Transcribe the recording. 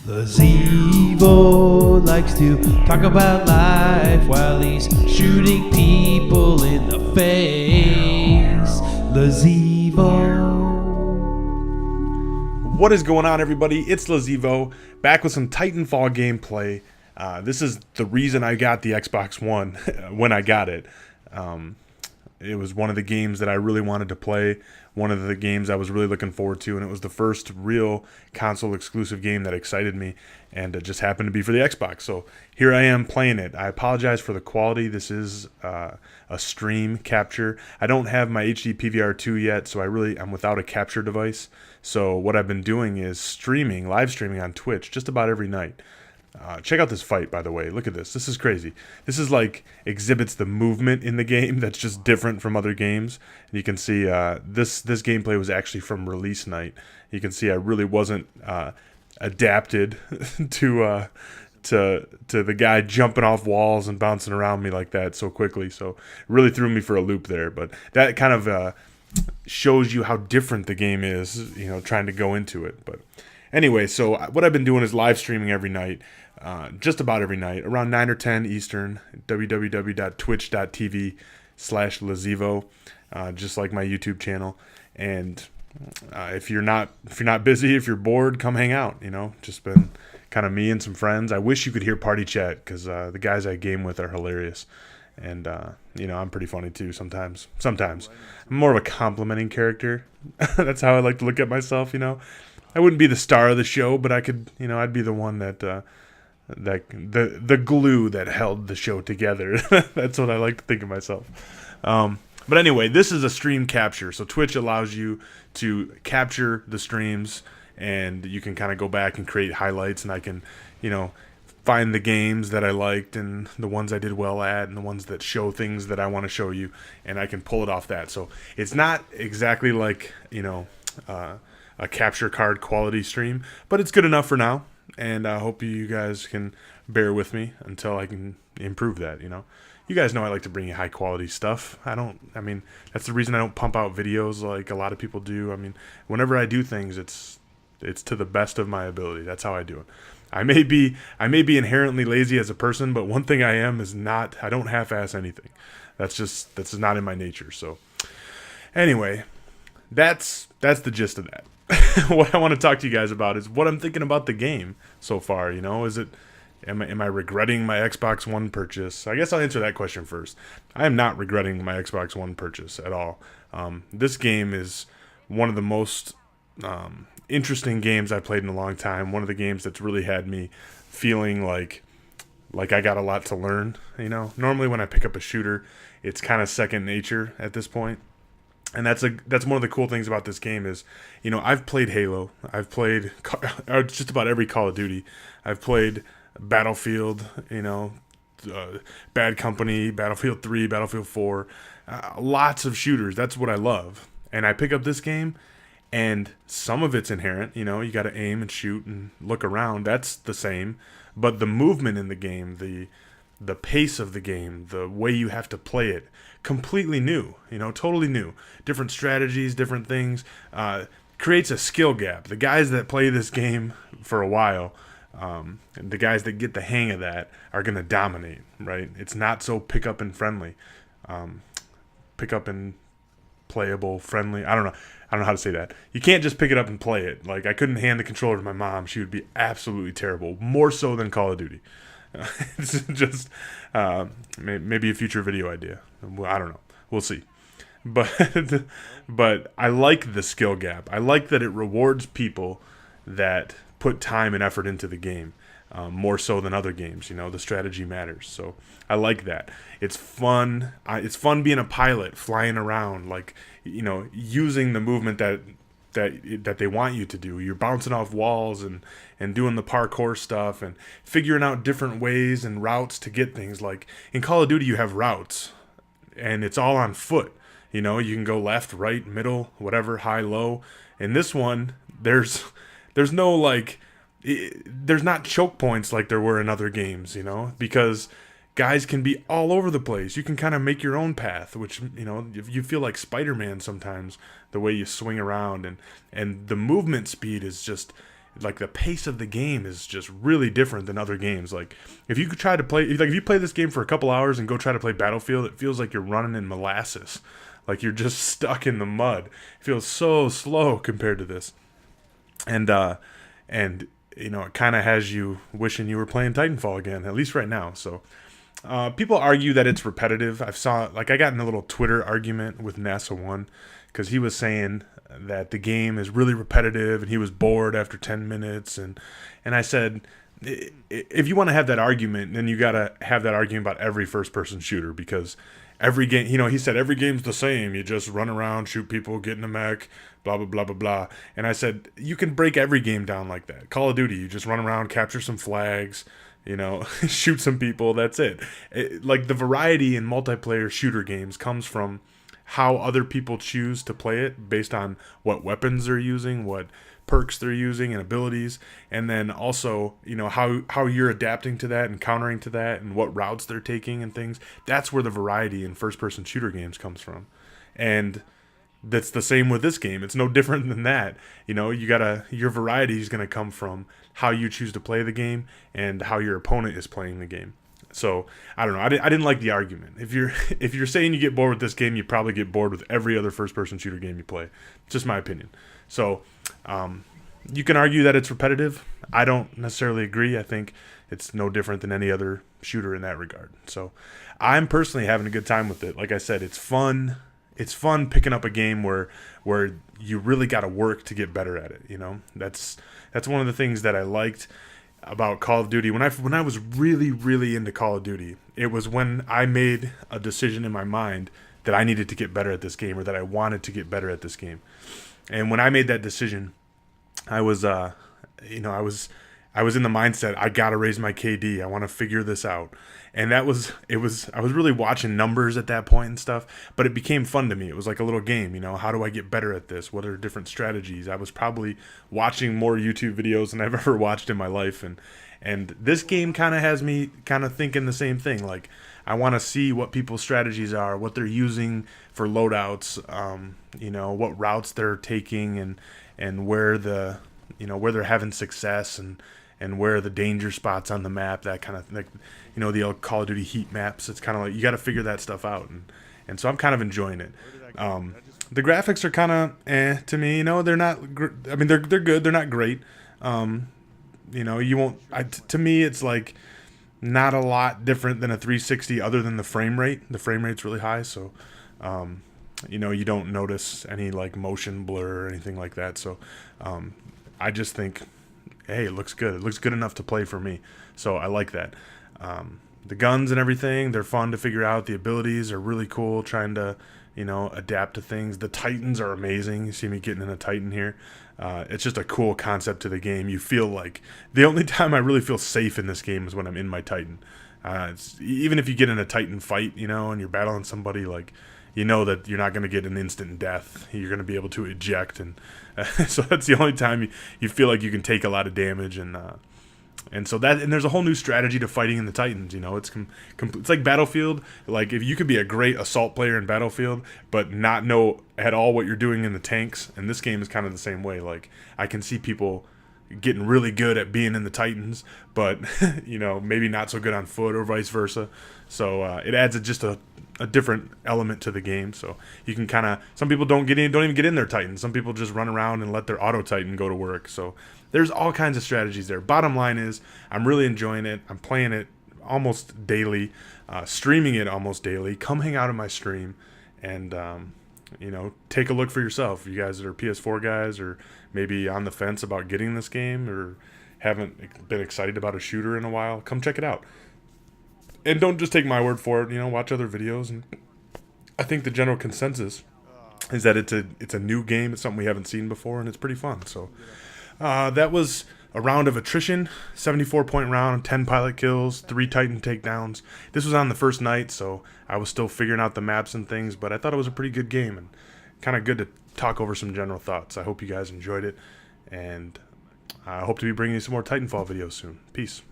Lazevo likes to talk about life while he's shooting people in the face. Lazevo. What is going on, everybody? It's Lazevo, back with some Titanfall gameplay. This is the reason I got the Xbox One when I got it. It was one of the games that I really wanted to play, one of the games I was really looking forward to, and it was the first real console-exclusive game that excited me, and it just happened to be for the Xbox. So here I am playing it. I apologize for the quality. This is a stream capture. I don't have my HD PVR2 yet, so I'm without a capture device. So what I've been doing is live streaming on Twitch just about every night. Check out this fight, by the way. Look at this. This is crazy. This is like exhibits the movement in the game that's just different from other games. And you can see this gameplay was actually from release night. You can see I really wasn't adapted to the guy jumping off walls and bouncing around me like that so quickly. So it really threw me for a loop there. But that kind of shows you how different the game is, trying to go into it. But anyway, so what I've been doing is live streaming every night, just about every night, around 9 or 10 Eastern, www.twitch.tv/Lazevo, just like my YouTube channel. And if you're not busy, if you're bored, come hang out. Just been kind of me and some friends. I wish you could hear party chat because the guys I game with are hilarious. And, I'm pretty funny too sometimes. I'm more of a complimenting character. That's how I like to look at myself, I wouldn't be the star of the show, but I could, I'd be the one that the glue that held the show together. That's what I like to think of myself. But anyway, this is a stream capture. So Twitch allows you to capture the streams, and you can kind of go back and create highlights, and I can, find the games that I liked and the ones I did well at and the ones that show things that I want to show you, and I can pull it off that. So it's not exactly like, a capture card quality stream, but it's good enough for now, and I hope you guys can bear with me until I can improve that. You guys know I like to bring you high quality stuff. That's the reason I don't pump out videos like a lot of people do. Whenever I do things, it's to the best of my ability. That's how I do it. I may be inherently lazy as a person, but one thing I am is I don't half-ass anything. That's just not in my nature. So anyway, that's the gist of that. What I want to talk to you guys about is what I'm thinking about the game so far. Am I regretting my Xbox One purchase? I guess I'll answer that question first. I am not regretting my Xbox One purchase at all. This game is one of the most interesting games I've played in a long time. One of the games that's really had me feeling like I got a lot to learn. Normally when I pick up a shooter, it's kind of second nature at this point. And that's one of the cool things about this game is, I've played Halo. I've played just about every Call of Duty. I've played Battlefield, Bad Company, Battlefield 3, Battlefield 4. Lots of shooters. That's what I love. And I pick up this game, and some of it's inherent. You got to aim and shoot and look around. That's the same. But the movement in the game, the pace of the game, the way you have to play it, completely new, totally new. Different strategies, different things, creates a skill gap. The guys that play this game for a while, and the guys that get the hang of that are going to dominate, right? It's not so pick up and friendly. Pick up and playable, friendly. I don't know how to say that. You can't just pick it up and play it. Like, I couldn't hand the controller to my mom. She would be absolutely terrible, more so than Call of Duty. It's just maybe a future video idea. I don't know. We'll see. But I like the skill gap. I like that it rewards people that put time and effort into the game, more so than other games. The strategy matters. So I like that. It's fun. It's fun being a pilot, flying around, using the movement that they want you to do. You're bouncing off walls and doing the parkour stuff and figuring out different ways and routes to get things. Like in Call of Duty, you have routes, and it's all on foot. You can go left, right, middle, whatever, high, low. In this one, there's no there's not choke points like there were in other games, because guys can be all over the place. You can kind of make your own path, which, you feel like Spider-Man sometimes, the way you swing around, and the movement speed is just like the pace of the game is just really different than other games. Like if you could try to play, like if you play this game for a couple hours and go try to play Battlefield, it feels like you're running in molasses. Like you're just stuck in the mud. It feels so slow compared to this. And you know, it kind of has you wishing you were playing Titanfall again, at least right now. So people argue that it's repetitive. I got in a little Twitter argument with NASA One because he was saying that the game is really repetitive and he was bored after 10 minutes. And I said, if you want to have that argument, then you got to have that argument about every first-person shooter, because every game, you know, he said every game's the same. You just run around, shoot people, get in a mech, blah, blah, blah, blah, blah. And I said, you can break every game down like that. Call of Duty, you just run around, capture some flags, you know, shoot some people, that's it. Like the variety in multiplayer shooter games comes from how other people choose to play it based on what weapons they're using, what perks they're using and abilities, and then also, you know, how you're adapting to that and countering to that and what routes they're taking and things. That's where the variety in first-person shooter games comes from. And that's the same with this game. It's no different than that. You know, your variety is going to come from how you choose to play the game and how your opponent is playing the game. So I don't know. I didn't like the argument. If you're saying you get bored with this game, you probably get bored with every other first-person shooter game you play. It's just my opinion. So you can argue that it's repetitive. I don't necessarily agree. I think it's no different than any other shooter in that regard. So I'm personally having a good time with it. Like I said, it's fun. It's fun picking up a game where you really got to work to get better at it. You know, that's one of the things that I liked about Call of Duty. When I was really, really into Call of Duty, it was when I made a decision in my mind that I needed to get better at this game, or that I wanted to get better at this game. And when I made that decision, I was in the mindset, I got to raise my KD. I want to figure this out. And I was really watching numbers at that point and stuff, but it became fun to me. It was like a little game, you know, how do I get better at this? What are different strategies? I was probably watching more YouTube videos than I've ever watched in my life. And this game kind of has me kind of thinking the same thing. Like, I want to see what people's strategies are, what they're using for loadouts, you know, what routes they're taking, and where where they're having success, and where are the danger spots on the map, that kind of, like, you know, the old Call of Duty heat maps. It's kind of like you got to figure that stuff out, and so I'm kind of enjoying it. The graphics are kind of to me, you know, they're not. I mean, they're good. They're not great. You know, you won't. To me, it's like not a lot different than a 360, other than the frame rate. The frame rate's really high, so you know, you don't notice any like motion blur or anything like that. So I just think, hey, it looks good. It looks good enough to play for me. So I like that. The guns and everything, they're fun to figure out. The abilities are really cool, trying to, you know, adapt to things. The Titans are amazing. You see me getting in a Titan here. It's just a cool concept to the game. You feel like the only time I really feel safe in this game is when I'm in my Titan. Even if you get in a Titan fight, you know, and you're battling somebody, like, you know that you're not going to get an instant death. You're going to be able to eject, and so that's the only time you feel like you can take a lot of damage, and so that, and there's a whole new strategy to fighting in the Titans. You know, it's it's like Battlefield. Like, if you could be a great assault player in Battlefield, but not know at all what you're doing in the tanks, and this game is kind of the same way. Like, I can see people getting really good at being in the Titans, but you know, maybe not so good on foot, or vice versa. So it adds just a different element to the game. So you can kind of, some people don't even get in their Titans. Some people just run around and let their auto Titan go to work. So there's all kinds of strategies there. Bottom line is, I'm really enjoying it. I'm playing it almost daily, streaming it almost daily. Come hang out in my stream, and you know, take a look for yourself. You guys that are PS4 guys, or maybe on the fence about getting this game, or haven't been excited about a shooter in a while, come check it out. And don't just take my word for it. You know, watch other videos. And I think the general consensus is that it's a new game. It's something we haven't seen before, and it's pretty fun. So that was a round of attrition, 74-point round, 10 pilot kills, 3 Titan takedowns. This was on the first night, so I was still figuring out the maps and things, but I thought it was a pretty good game, and kind of good to talk over some general thoughts. I hope you guys enjoyed it, and I hope to be bringing you some more Titanfall videos soon. Peace.